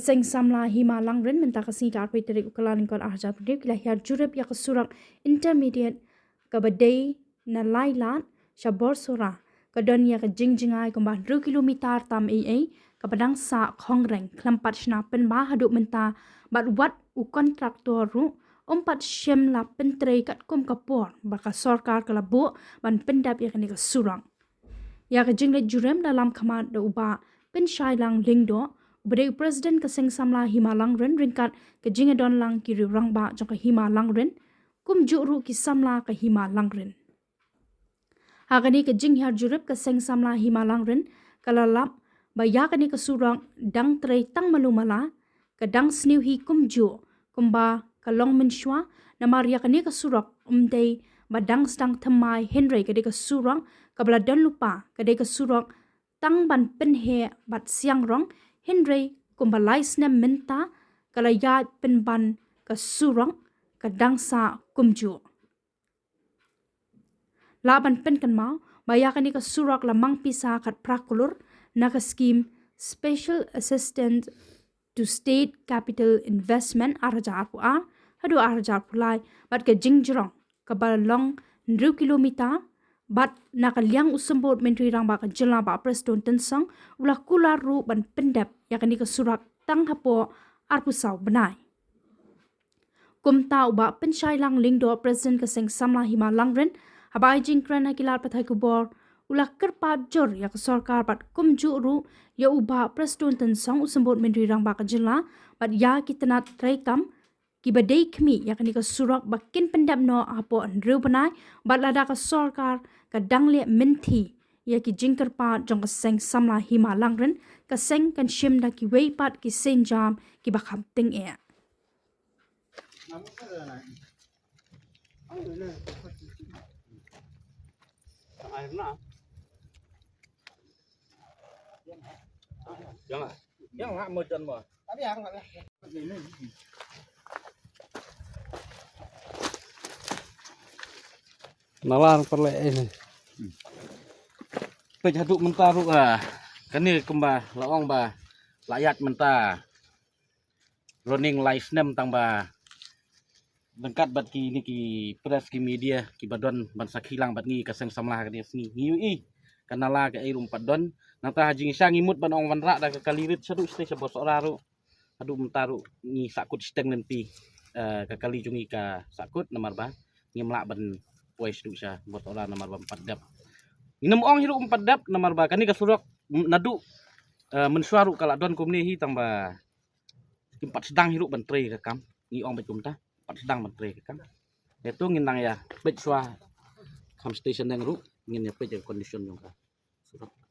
Kaseng samla hima langren menta kasing ka arpe terik ukalan kon arja pudip kila hiar jurep ya kesurak intermediate kabadai na lailat shabor sura kadon ya ke jingjingai kumbah 2 kilometer tam kapadang sa kongreng klampat shna pen ba haduk menta bat wat u kontraktor ru ompat shem la pentrei kat kum kapor baka sorkar kalabu ban pendap ya kani kesurang ya ke jingle jurem dalam khamat do uba pen shailang lingdo Berdei Presiden Kaseng Samla Himalang Ren ringkat ke jingadon lang kiri rangba jong ke Himalang Ren kum juru ki samla ke Himalang Ren. Hagani ke jinghar jurep Kaseng Samla Himalang Ren kalalap bayakani ke surang dang trei tang malumala ke dang sniu hi kum ju kumba kalong menshwa namar yakani ke surak umdei badang stang temai Henry ke de ke surang kabla dan lupa ke de ke surang tang ban penhe bat siang rong Henry kumbalai snem menta kalayat penban ke surang ke dangsa kumju. Laban pen kan mau bayakani ke surak lamang pisa kat prakulur na ke skim Special Assistant to State Capital Investment arja apu a hadu arja pulai bat ke jingjrong ke balong 2 kilometer bat nakaliang usembut menteri rang ba jela ba preston tensang ulah kula ru ban pendap yakni ke surat tang hapo arpusau benai kum tau ba penshailang lingdo presiden Kaseng Samla Himalang Ren habai jingkran hakilat pathai kubor ulah kerpat jor ya ke sarkar bat kum juru ya uba preston tensang usembut menteri rang ba jela bat ya kitenat rekam kibadai kami yakni ke surak bakin pendap no apo andru benai bat lada ke sarkar ke dangle menti ya ki jingkar pat jong Kaseng Samla Himalang Ren Kaseng kan shim da ki wei pat ki senjam ki bakam ting e Jangan mau jan mo. Tapi aku nggak Nalar perle ini. Pejaduk mentaruk kani kemba laong ba layat menta. Running live nem tang ba. Lengkat bat ki ni ki press ki media ki badon ban sakhilang bat ni Kaseng Samla kani sini. Ngiu kanala ke ai rumpat don nata hajing isa ngimut ban ong wanra da ke kalirit sadu ste sebos oraru. Adu mentaru ni sakut steng nempi ke kali jungi ka sakut namar ba ngimla ban pois du sa bot ora namar ba 4 dap. Inem ong hiru 4 dap namar ba kani ka surok nadu mensuaru kala don kumni hi tang ba 4 sedang hiru ban tre ka kam ni ong bacum ta 4 sedang ban tre ka kam. Itu nginang ya pej swa kam station yang ru ngin ya pej condition yang ka surok.